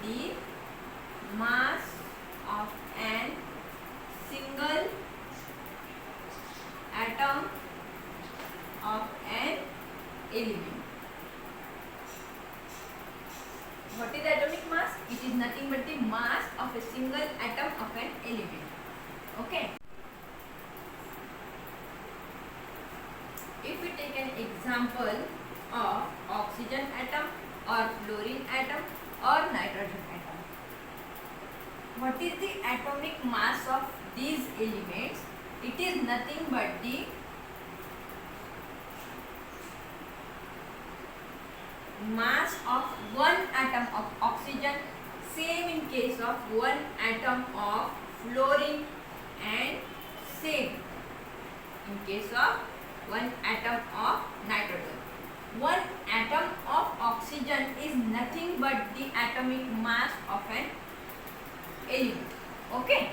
the mass of an single atom of an element. What is atomic mass? It is nothing but the mass of a single atom of an element. Okay. If we take an example of oxygen atom or fluorine atom or nitrogen atom, what is the atomic mass of these elements? It is nothing but the mass of one atom of oxygen, same in case of one atom of fluorine, and same in case of one atom of nitrogen. One atom of oxygen is nothing but the atomic mass of an element. Okay.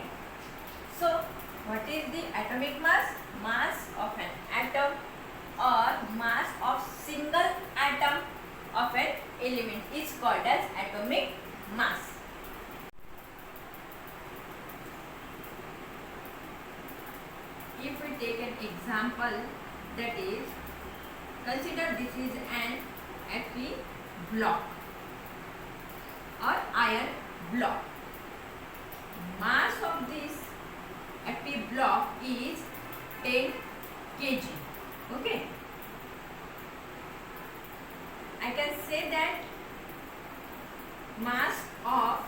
So, what is the atomic mass? Mass of an atom or mass of single atom of an element is called as atomic mass. If we take an example, that is, consider this is an Fe block or iron block. Mass of this Fe block is 10 kg. Okay. I can say that mass of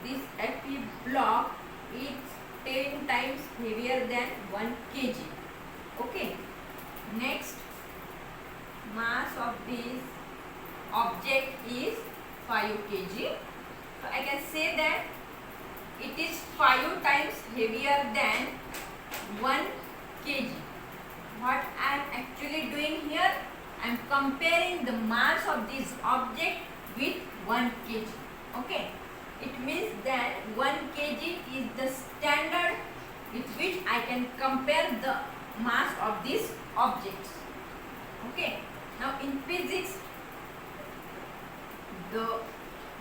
this Fe block is 10 times heavier than 1 kg. Okay. Next, mass of this object is 5 kg. So I can say that it is 5 times heavier than 1 kg. What I am actually doing here, I am comparing the mass of this object with 1 kg. Okay. It means that 1 kg is the standard with which I can compare the mass of these objects. Okay. Now in physics, the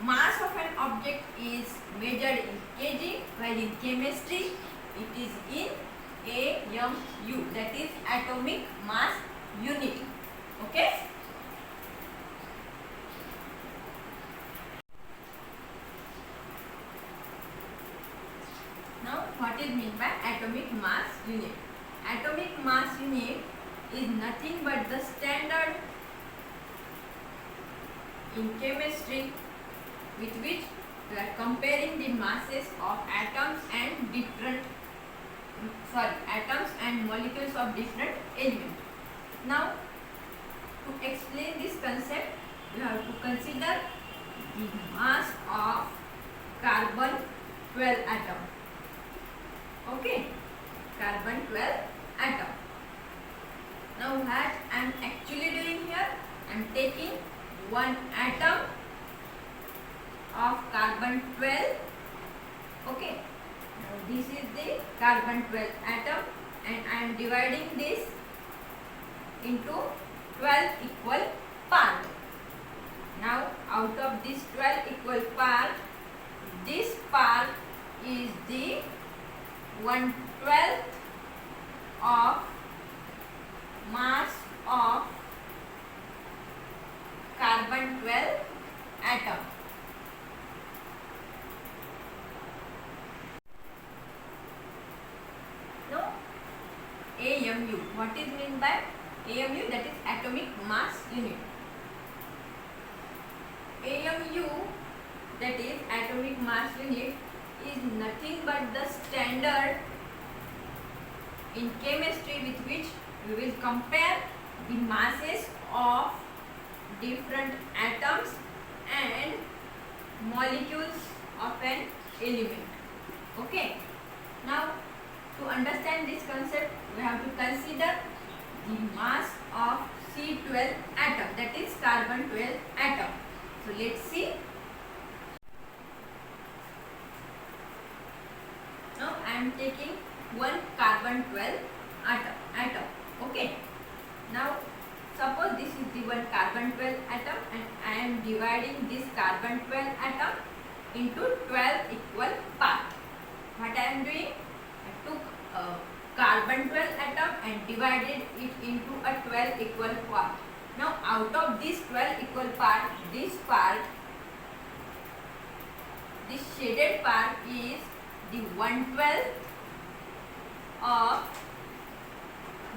mass of an object is measured in kg, while in chemistry it is in AMU, that is atomic mass unit. Okay. Now what is meant by atomic mass unit? Atomic mass unit is nothing but the standard in chemistry with which we are comparing the masses of atoms and molecules of different elements. Now, to explain this concept, we have to consider the mass of carbon 12 atom. Okay, carbon 12 atom. Now what I am actually doing here, I am taking one atom of carbon 12. Okay, now this is the carbon 12 atom and I am dividing this into 12 equal parts. Now out of this 12 equal part, this part is the 1/12 of mass of carbon 12 atom. Now AMU, what is meant by AMU? That is atomic mass unit. AMU, that is atomic mass unit, is nothing but the standard in chemistry with which we will compare the masses of different atoms and molecules of an element. Okay. Now, to understand this concept, we have to consider the mass of C12 atom, that is carbon 12 atom. So, let's see. Now, I am taking one carbon 12 atom. Okay. Now, suppose this is the one carbon 12 atom and I am dividing this carbon 12 atom into 12 equal part. What I am doing? I took carbon 12 atom and divided it into a 12 equal part. Now out of this 12 equal part, this shaded part is the 1/12 of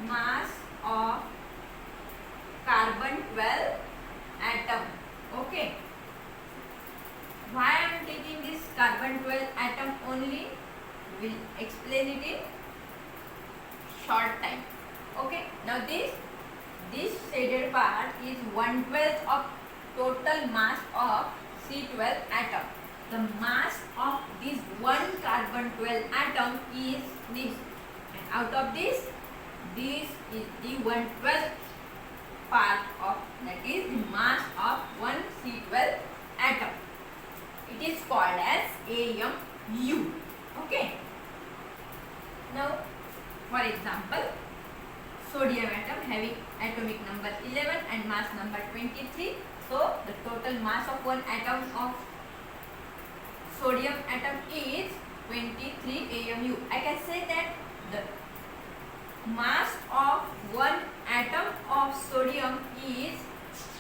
mass of carbon 12 atom. Okay. Why I am taking this carbon 12 atom only? We will explain it in short time. Okay. Now this shaded part is 1/12 of total mass of C12 atom. The mass of this one carbon 12 atom is this, and out of this is the 1/12 part of, that is the mass of one C12 atom. It is called as AMU. Okay. Now, for example, sodium atom having atomic number 11 and mass number 23. So, the total mass of one atom of sodium atom is 23 AMU. I can say that the mass of one atom of sodium is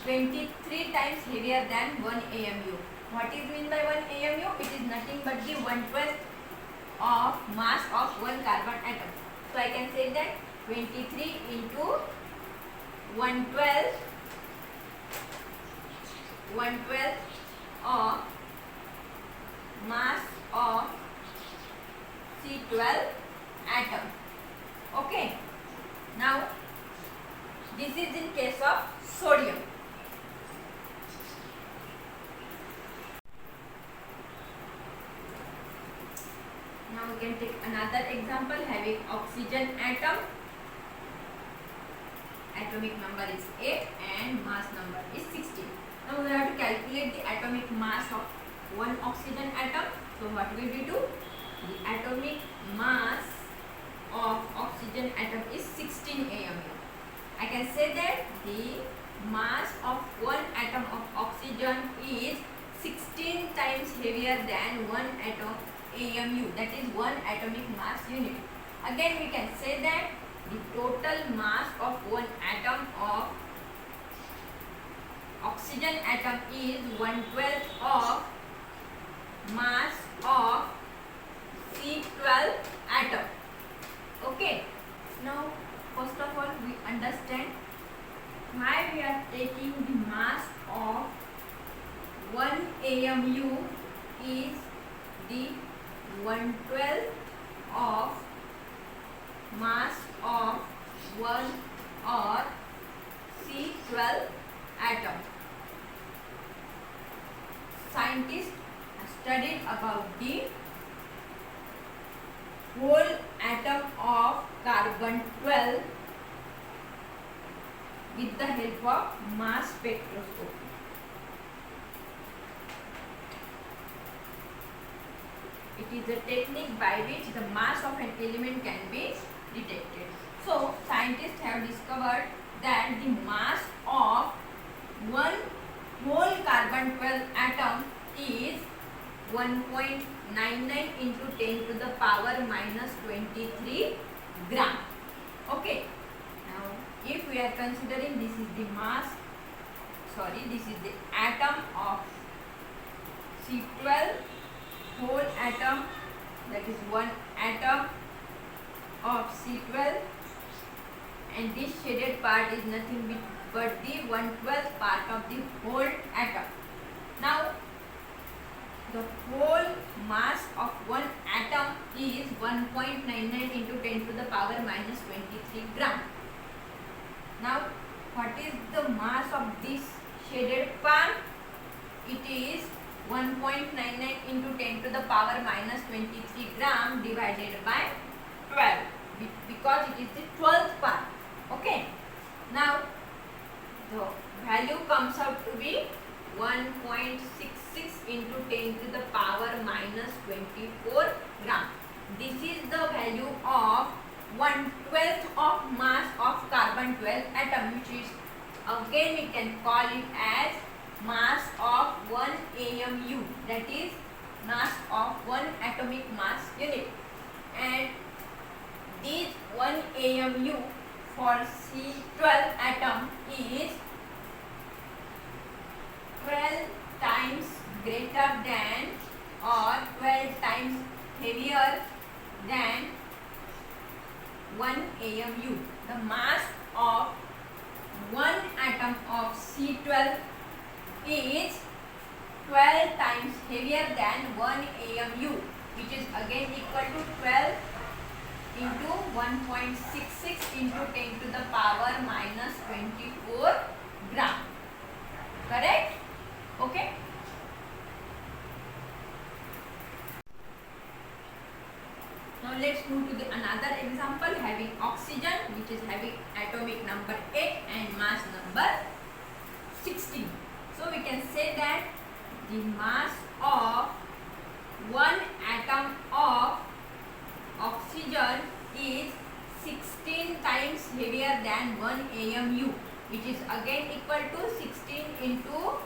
23 times heavier than 1 AMU. What is mean by 1 AMU? It is nothing but the 1/12 of mass of one carbon atom. So I can say that 23 into 1/12 of mass of C12 atom. Okay. Now this is in case of sodium. Now we can take another example having oxygen atom. Atomic number is 8 and mass number is 16. Now we have to calculate the atomic mass of one oxygen atom. So what will we do? The atomic mass of oxygen atom is 16 AMU. I can say that the mass of one atom of oxygen is 16 times heavier than one atom AMU, that is one atomic mass unit. Again we can say that the total mass of one atom of oxygen atom is 1/12 of mass of C12 atom. Okay. Now first of all we understand why we are taking the mass of 1 AMU is the 1/12 of mass of 1 or C12 atom. Scientists have studied about the whole atom of carbon 12 with the help of mass spectroscopy. It is a technique by which the mass of an element can be detected. So, scientists have discovered that the mass of one whole carbon 12 atom is 1.99 into 10 to the power minus 23 gram. Okay. Now, if we are considering this is the mass, this is the atom of C12 whole atom, that is one atom of C12, and this shaded part is nothing but the 1/12 part of the whole atom. Now the whole mass of one atom is 1.99 into 10 to the power minus 23 gram. Now what is the mass of this shaded part? It is 1.99 into 10 to the power minus 23 gram divided by 12 because it is the 12th part. Okay. Now the value comes out to be 1.66 into 10 to the power minus 24 gram. This is the value of 1/12 of mass of carbon 12 atom, which is again we can call it as mass of 1 AMU, that is mass of 1 atomic mass unit, and this 1 AMU for C12 atom is 12 times greater than or 12 times heavier than 1 AMU. The mass of 1 atom of C12 is 12 times heavier than 1 AMU, which is again equal to 12 into 1.66 into 10 to the power minus 24 gram. Correct? Okay. Now let's move to the another example having oxygen, which is having atomic number 8 and mass number 16. So we can say that the mass of one atom of oxygen is 16 times heavier than 1 AMU, which is again equal to 16 into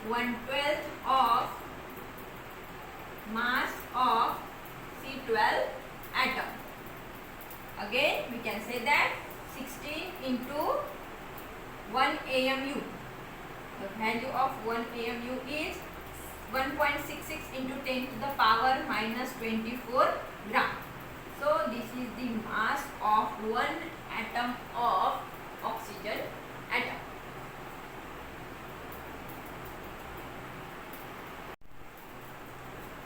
1/12 of mass of C12 atom. Again we can say that 16 into 1 AMU. The value of 1 AMU is 1.66 into 10 to the power minus 24 gram. So this is the mass of one atom of oxygen atom.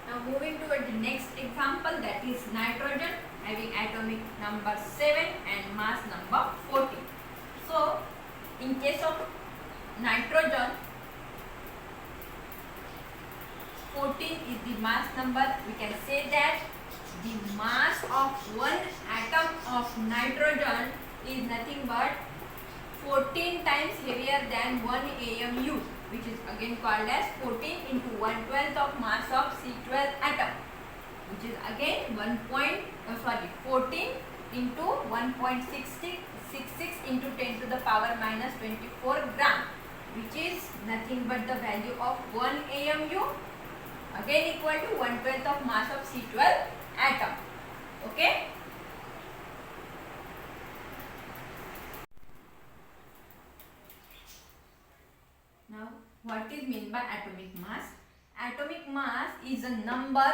Now moving toward the next example, that is nitrogen having atomic number 7 and mass number 14. So in case of nitrogen, 14 is the mass number. We can say that the mass of one atom of nitrogen is nothing but 14 times heavier than 1 AMU, which is again called as 14 into 1/12 of mass of C12 atom, which is again 14 into 1.66 into 10 to the power minus 24 gram, which is nothing but the value of 1 AMU, again equal to 1/12 of mass of C12 atom. Okay. Now what is meant by atomic mass? Atomic mass is a number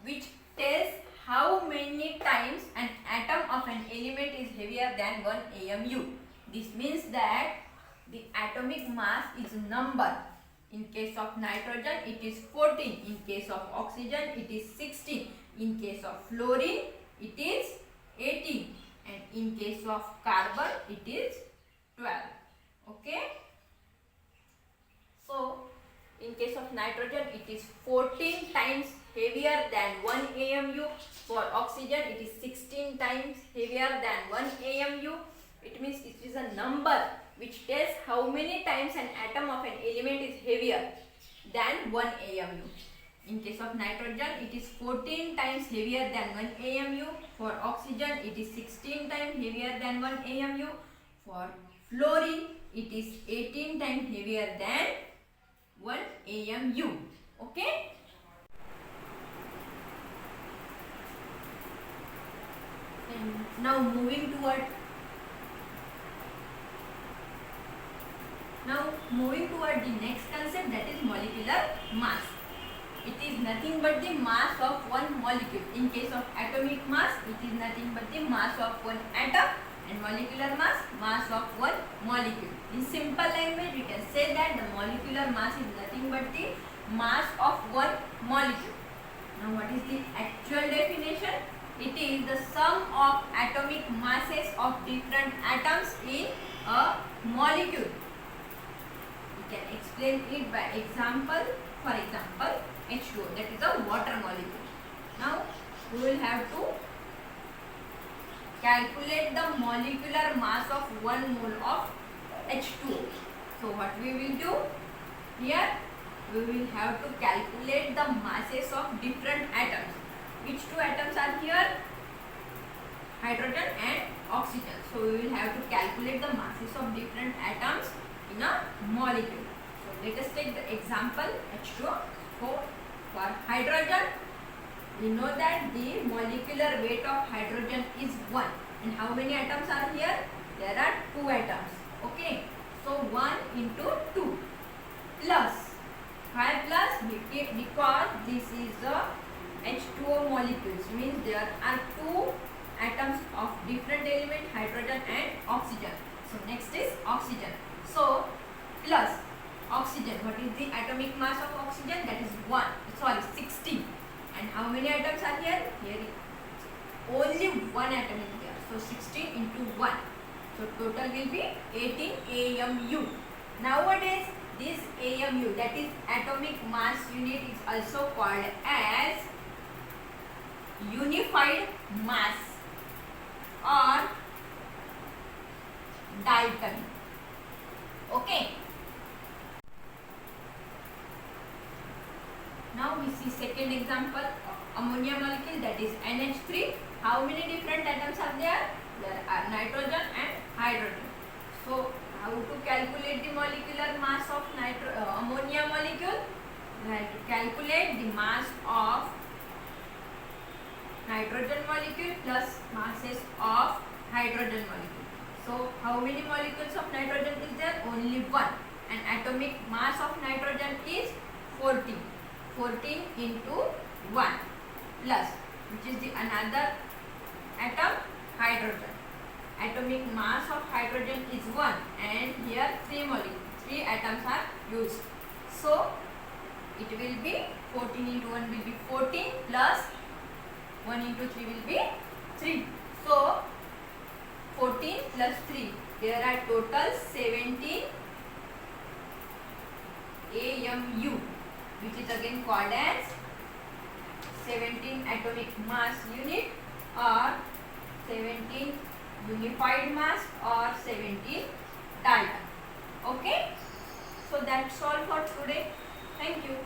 which tells how many times an atom of an element is heavier than 1 AMU. This means that the atomic mass is a number. In case of nitrogen it is 14, in case of oxygen it is 16, in case of fluorine it is 18, and in case of carbon it is 12. Okay. So in case of nitrogen it is 14 times heavier than 1 AMU. For oxygen it is 16 times heavier than 1 AMU. It means it is a number which tells how many times an atom of an element is heavier than 1 AMU. In case of nitrogen it is 14 times heavier than 1 AMU. For oxygen it is 16 times heavier than 1 AMU. For fluorine it is 18 times heavier than 1 AMU. Okay. And now moving toward the next concept, that is molecular mass. It is nothing but the mass of one molecule. In case of atomic mass, it is nothing but the mass of one atom, and molecular mass of one molecule. In simple language, we can say that the molecular mass is nothing but the mass of one molecule. Now what is the actual definition? It is the sum of atomic masses of different atoms in a molecule. We can explain it by example. For example, H2O, that is a water molecule. Now we will have to calculate the molecular mass of 1 mole of H2O. So what we will do here, we will have to calculate the masses of different atoms. Which two atoms are here? Hydrogen and oxygen. So we will have to calculate the masses of different atoms in a molecule. So let us take the example H2O. So For hydrogen, we know that the molecular weight of hydrogen is 1. And how many atoms are here? There are 2 atoms. Okay. So 1 into 2 plus. Why plus? Because this is a H2O molecules, means there are 2 atoms of different element, hydrogen and oxygen. So next is oxygen. So plus oxygen. What is the atomic mass of oxygen? That is 16. And how many atoms are here? Here only 1 atom is there. So 16 into 1. So total will be 18 AMU. Nowadays this AMU, that is atomic mass unit, is also called as unified mass or Dalton. Okay. Now we see second example of ammonia molecule, that is NH3. How many different atoms are there? There are nitrogen and hydrogen. So how to calculate the molecular mass of ammonia molecule? We have to calculate the mass of nitrogen molecule plus masses of hydrogen molecule. So how many molecules of nitrogen is there? Only 1. And atomic mass of nitrogen is 14. 14 into 1 plus, which is the another atom, hydrogen. Atomic mass of hydrogen is 1 and here 3 atoms are used. So it will be 14 into 1 will be 14 plus 1 into 3 will be 3. So 14 plus 3, there are total 17 AMU, which is again called as 17 atomic mass unit or 17 unified mass or 17 Dalton. Okay, so that's all for today. Thank you.